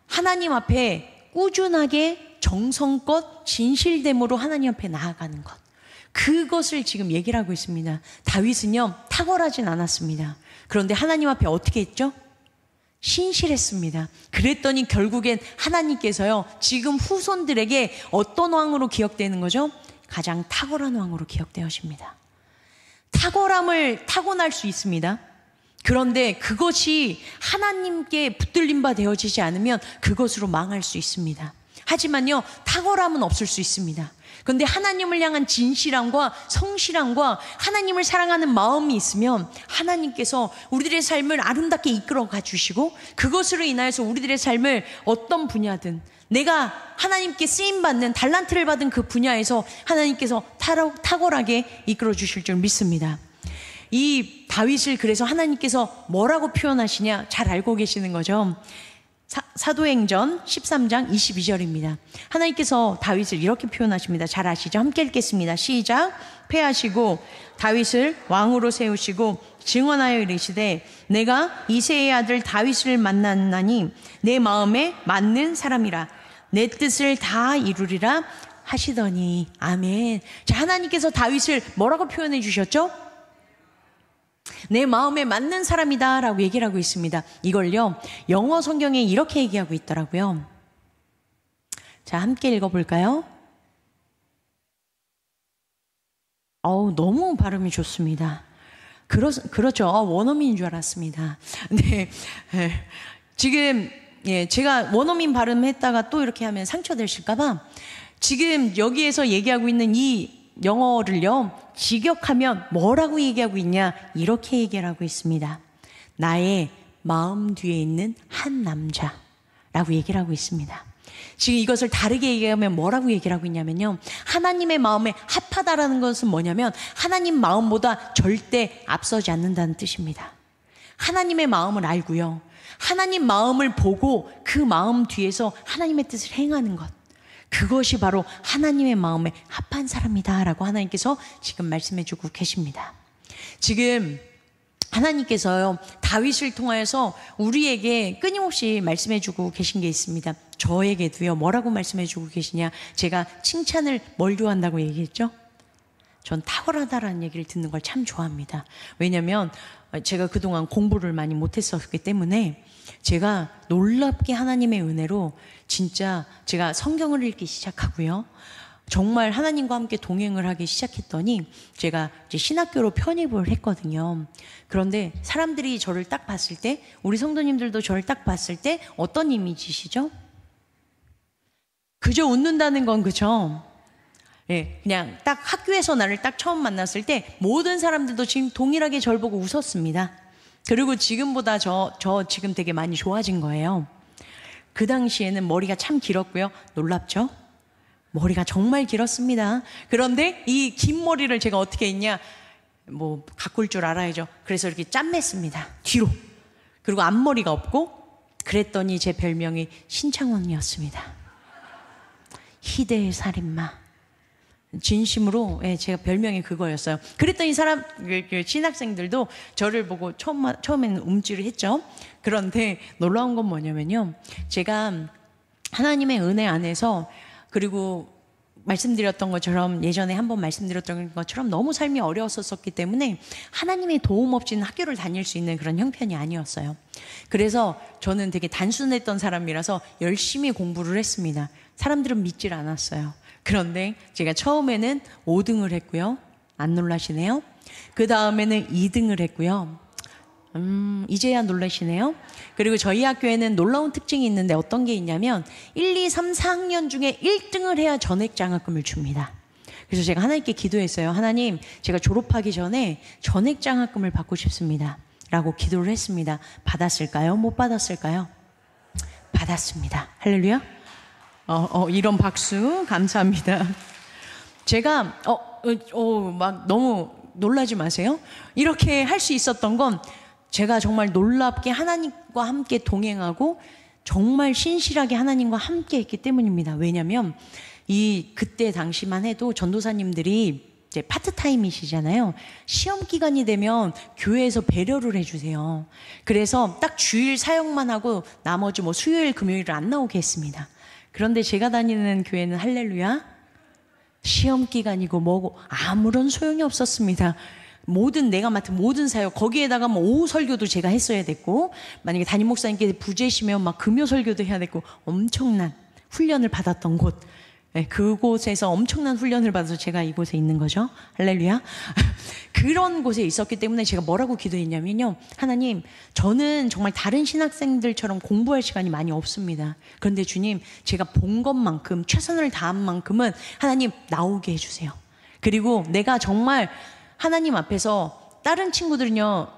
하나님 앞에 꾸준하게 정성껏 진실됨으로 하나님 앞에 나아가는 것, 그것을 지금 얘기를 하고 있습니다. 다윗은요, 탁월하진 않았습니다. 그런데 하나님 앞에 어떻게 했죠? 신실했습니다. 그랬더니 결국엔 하나님께서요, 지금 후손들에게 어떤 왕으로 기억되는 거죠? 가장 탁월한 왕으로 기억되어집니다. 탁월함을 타고날 수 있습니다. 그런데 그것이 하나님께 붙들림 바 되어지지 않으면 그것으로 망할 수 있습니다. 하지만요, 탁월함은 없을 수 있습니다. 그런데 하나님을 향한 진실함과 성실함과 하나님을 사랑하는 마음이 있으면 하나님께서 우리들의 삶을 아름답게 이끌어 가주시고, 그것으로 인하여서 우리들의 삶을 어떤 분야든 내가 하나님께 쓰임받는 달란트를 받은 그 분야에서 하나님께서 탁월하게 이끌어 주실 줄 믿습니다. 이 다윗을 그래서 하나님께서 뭐라고 표현하시냐 잘 알고 계시는 거죠. 사도행전 13장 22절입니다. 하나님께서 다윗을 이렇게 표현하십니다. 잘 아시죠? 함께 읽겠습니다. 시작. 패하시고 다윗을 왕으로 세우시고 증언하여 이르시되 내가 이새의 아들 다윗을 만났나니 내 마음에 맞는 사람이라 내 뜻을 다 이루리라 하시더니. 아멘. 자, 하나님께서 다윗을 뭐라고 표현해 주셨죠? 내 마음에 맞는 사람이다 라고 얘기를 하고 있습니다. 이걸요, 영어 성경에 이렇게 얘기하고 있더라고요. 자, 함께 읽어볼까요? 너무 발음이 좋습니다. 그렇죠. 원어민인 줄 알았습니다. 네. 지금, 제가 원어민 발음했다가 또 이렇게 하면 상처되실까봐 지금 여기에서 얘기하고 있는 이 영어를요, 직역하면 뭐라고 얘기하고 있냐, 이렇게 얘기를 하고 있습니다. 나의 마음 뒤에 있는 한 남자라고 얘기를 하고 있습니다. 지금 이것을 다르게 얘기하면 뭐라고 얘기를 하고 있냐면요, 하나님의 마음에 합하다라는 것은 뭐냐면 하나님 마음보다 절대 앞서지 않는다는 뜻입니다. 하나님의 마음을 알고요, 하나님 마음을 보고 그 마음 뒤에서 하나님의 뜻을 행하는 것, 그것이 바로 하나님의 마음에 합한 사람이다 라고 하나님께서 지금 말씀해 주고 계십니다. 지금 하나님께서요, 다윗을 통하여서 우리에게 끊임없이 말씀해 주고 계신 게 있습니다. 저에게도요, 뭐라고 말씀해 주고 계시냐, 제가 칭찬을 뭘 좋아한다고 얘기했죠? 전 탁월하다라는 얘기를 듣는 걸 참 좋아합니다. 왜냐하면 제가 그동안 공부를 많이 못했었기 때문에 제가 놀랍게 하나님의 은혜로 진짜 제가 성경을 읽기 시작하고요, 정말 하나님과 함께 동행을 하기 시작했더니 제가 이제 신학교로 편입을 했거든요. 그런데 사람들이 저를 딱 봤을 때, 우리 성도님들도 저를 딱 봤을 때 어떤 이미지시죠? 그저 웃는다는 건, 그죠? 예, 그냥 딱 학교에서 나를 딱 처음 만났을 때 모든 사람들도 지금 동일하게 저를 보고 웃었습니다. 그리고 지금보다 저 지금 되게 많이 좋아진 거예요. 그 당시에는 머리가 참 길었고요. 놀랍죠? 머리가 정말 길었습니다. 그런데 이 긴 머리를 제가 어떻게 했냐, 뭐 가꿀 줄 알아야죠. 그래서 이렇게 짬맸습니다, 뒤로. 그리고 앞머리가 없고, 그랬더니 제 별명이 신창원이었습니다. 희대의 살인마. 진심으로, 제가 별명이 그거였어요. 그랬더니 신학생들도 저를 보고 처음에는 움찔을 했죠. 그런데 놀라운 건 뭐냐면요, 제가 하나님의 은혜 안에서, 그리고 말씀드렸던 것처럼, 예전에 한번 말씀드렸던 것처럼 너무 삶이 어려웠었기 때문에 하나님의 도움 없이는 학교를 다닐 수 있는 그런 형편이 아니었어요. 그래서 저는 되게 단순했던 사람이라서 열심히 공부를 했습니다. 사람들은 믿질 않았어요. 그런데 제가 처음에는 5등을 했고요. 안 놀라시네요? 그 다음에는 2등을 했고요. 이제야 놀라시네요? 그리고 저희 학교에는 놀라운 특징이 있는데 어떤 게 있냐면 1, 2, 3, 4학년 중에 1등을 해야 전액장학금을 줍니다. 그래서 제가 하나님께 기도했어요. 하나님, 제가 졸업하기 전에 전액장학금을 받고 싶습니다 라고 기도를 했습니다. 받았을까요? 못 받았을까요? 받았습니다. 할렐루야. 이런 박수 감사합니다. 제가 막 너무 놀라지 마세요. 이렇게 할 수 있었던 건 제가 정말 놀랍게 하나님과 함께 동행하고 정말 신실하게 하나님과 함께 했기 때문입니다. 왜냐하면 그때 당시만 해도 전도사님들이 이제 파트타임이시잖아요. 시험 기간이 되면 교회에서 배려를 해주세요. 그래서 딱 주일 사역만 하고 나머지 뭐 수요일, 금요일을 안 나오게 했습니다. 그런데 제가 다니는 교회는 할렐루야, 시험 기간이고 뭐고 아무런 소용이 없었습니다. 내가 맡은 모든 사역, 거기에다가 뭐 오후 설교도 제가 했어야 됐고, 만약에 담임 목사님께서 부재시면 막 금요 설교도 해야 됐고, 엄청난 훈련을 받았던 곳, 네, 그곳에서 엄청난 훈련을 받아서 제가 이곳에 있는 거죠. 할렐루야. 그런 곳에 있었기 때문에 제가 뭐라고 기도했냐면요, 하나님, 저는 정말 다른 신학생들처럼 공부할 시간이 많이 없습니다. 그런데 주님, 제가 본 것만큼, 최선을 다한 만큼은 하나님 나오게 해주세요. 그리고 내가 정말 하나님 앞에서, 다른 친구들은요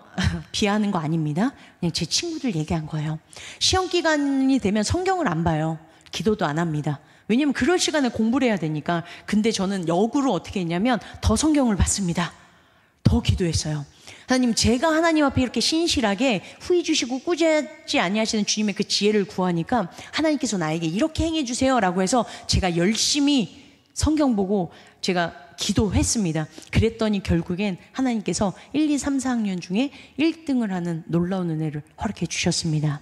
비하하는 거 아닙니다. 그냥 제 친구들 얘기한 거예요. 시험 기간이 되면 성경을 안 봐요. 기도도 안 합니다. 왜냐면 그럴 시간에 공부를 해야 되니까. 근데 저는 역으로 어떻게 했냐면 더 성경을 봤습니다. 더 기도했어요. 하나님, 제가 하나님 앞에 이렇게 신실하게 후히 주시고 꾸짖지 아니하시는 주님의 그 지혜를 구하니까 하나님께서 나에게 이렇게 행해 주세요 라고 해서 제가 열심히 성경 보고 제가 기도했습니다. 그랬더니 결국엔 하나님께서 1, 2, 3, 4학년 중에 1등을 하는 놀라운 은혜를 허락해 주셨습니다.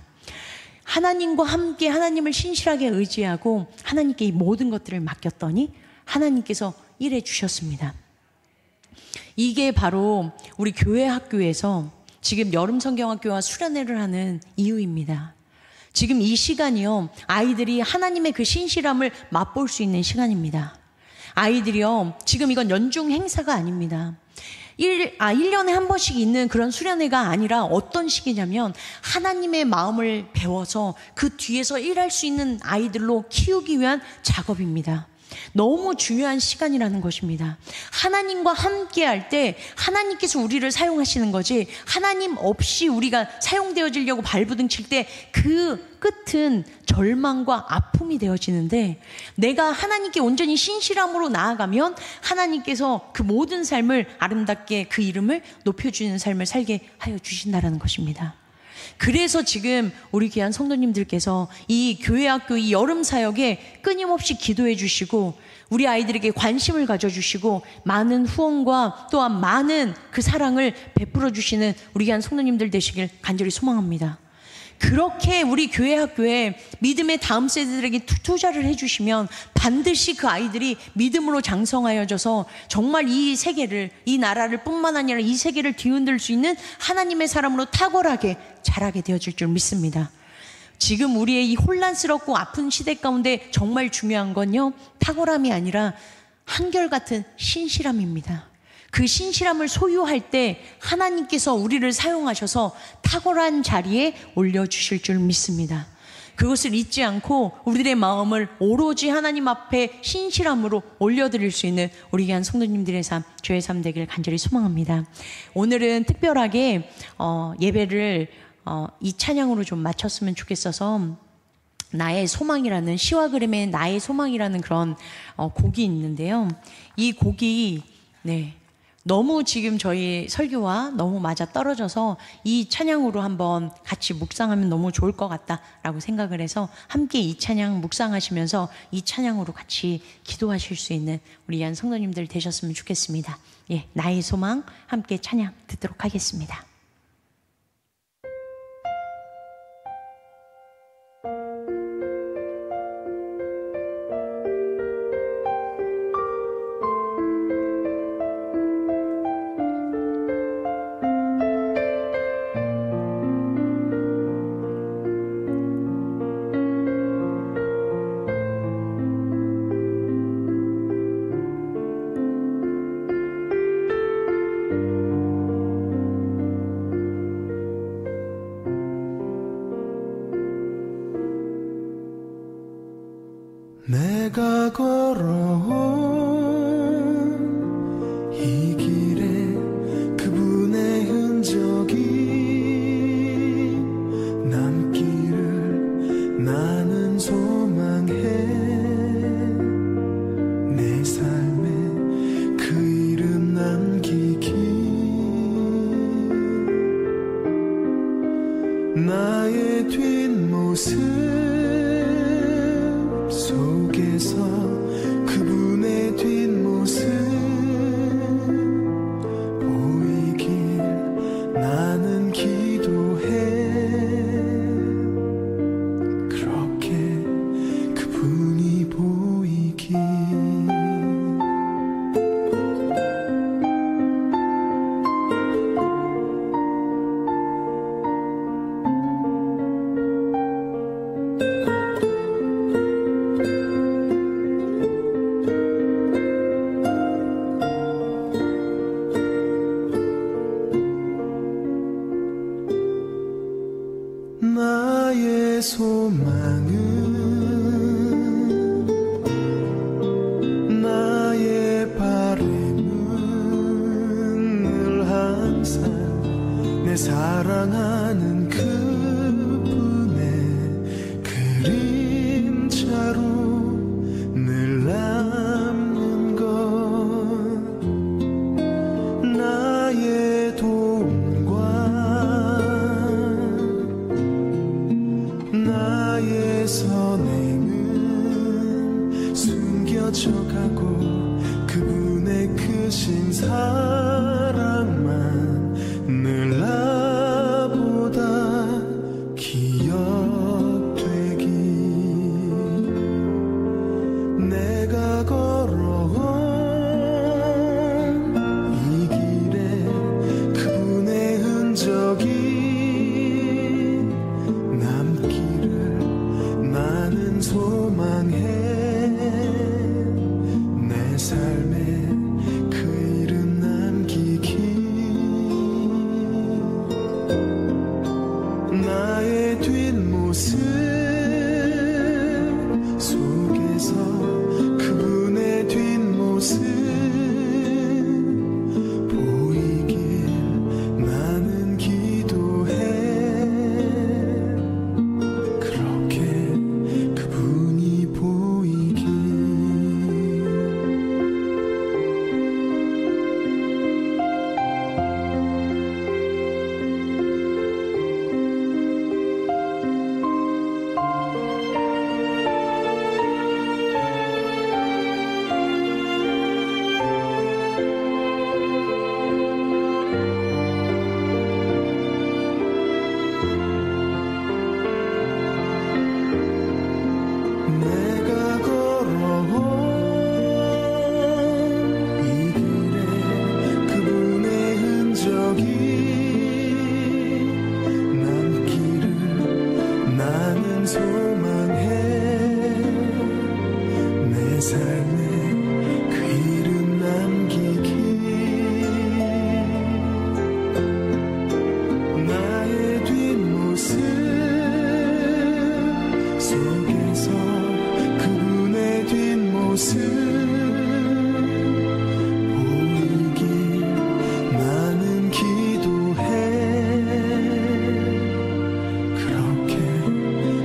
하나님과 함께 하나님을 신실하게 의지하고 하나님께 이 모든 것들을 맡겼더니 하나님께서 일해 주셨습니다. 이게 바로 우리 교회 학교에서 지금 여름 성경학교와 수련회를 하는 이유입니다. 지금 이 시간이요, 아이들이 하나님의 그 신실함을 맛볼 수 있는 시간입니다. 아이들이요, 지금 이건 연중 행사가 아닙니다. 1년에 한 번씩 있는 그런 수련회가 아니라 어떤 시기냐면 하나님의 마음을 배워서 그 뒤에서 일할 수 있는 아이들로 키우기 위한 작업입니다. 너무 중요한 시간이라는 것입니다. 하나님과 함께 할 때 하나님께서 우리를 사용하시는 거지, 하나님 없이 우리가 사용되어지려고 발부둥 칠 때 그 끝은 절망과 아픔이 되어지는데, 내가 하나님께 온전히 신실함으로 나아가면 하나님께서 그 모든 삶을 아름답게, 그 이름을 높여주는 삶을 살게 하여 주신다는 것입니다. 그래서 지금 우리 귀한 성도님들께서 이 교회학교 이 여름 사역에 끊임없이 기도해 주시고 우리 아이들에게 관심을 가져주시고 많은 후원과 또한 많은 그 사랑을 베풀어 주시는 우리 귀한 성도님들 되시길 간절히 소망합니다. 그렇게 우리 교회 학교에 믿음의 다음 세대들에게 투자를 해주시면 반드시 그 아이들이 믿음으로 장성하여져서 정말 이 세계를, 이 나라를 뿐만 아니라 이 세계를 뒤흔들 수 있는 하나님의 사람으로 탁월하게 자라게 되어질 줄 믿습니다. 지금 우리의 이 혼란스럽고 아픈 시대 가운데 정말 중요한 건요, 탁월함이 아니라 한결같은 신실함입니다. 그 신실함을 소유할 때 하나님께서 우리를 사용하셔서 탁월한 자리에 올려주실 줄 믿습니다. 그것을 잊지 않고 우리들의 마음을 오로지 하나님 앞에 신실함으로 올려드릴 수 있는 우리 귀한 성도님들의 삶, 저의 삶 되길 간절히 소망합니다. 오늘은 특별하게 예배를 이 찬양으로 좀 마쳤으면 좋겠어서, 나의 소망이라는, 시와 그림의 나의 소망이라는 그런 곡이 있는데요. 이 곡이 너무 지금 저희 설교와 너무 맞아 떨어져서 이 찬양으로 한번 같이 묵상하면 너무 좋을 것 같다라고 생각을 해서 함께 이 찬양 묵상하시면서 이 찬양으로 같이 기도하실 수 있는 우리 귀한 성도님들 되셨으면 좋겠습니다. 나의 소망 함께 찬양 듣도록 하겠습니다. 내가 걸어온 이 길에 그분의 흔적이 남기를 나는 소망해. 내 삶에 그 이름 남기기, 나의 뒷모습 속에서 소망은 나의 바램은 늘 항상 내 사랑하는 그분의 그림자로 늘 남는 것 나의 도움과 나의 선행은 숨겨져가고 그분의 크신 사랑만 늘 나보다 기억되기 내가 걸어온 이 길에 그분의 흔적이 남기를 나는 소망해 내 삶에 그 이름 남기기 나의 뒷모습 속에서 그분의 뒷모습 보이길 나는 기도해 그렇게 그분이 보이길 내가 걸어온 이 길에 그분의 흔적이 남기를 나는 소망해 내 삶에 그 이름 남기기 나의 뒷모습 속에서 그분의 뒷모습 보이길 나는 기도해 그렇게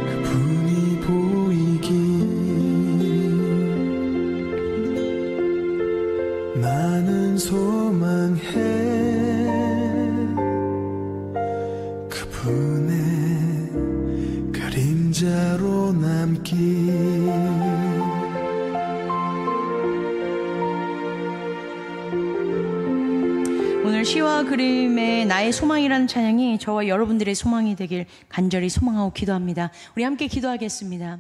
그분이 보이길 나는 소망해 그분의 그림자로 남기 오늘 시와 그림의 나의 소망이라는 찬양이 저와 여러분들의 소망이 되길 간절히 소망하고 기도합니다. 우리 함께 기도하겠습니다.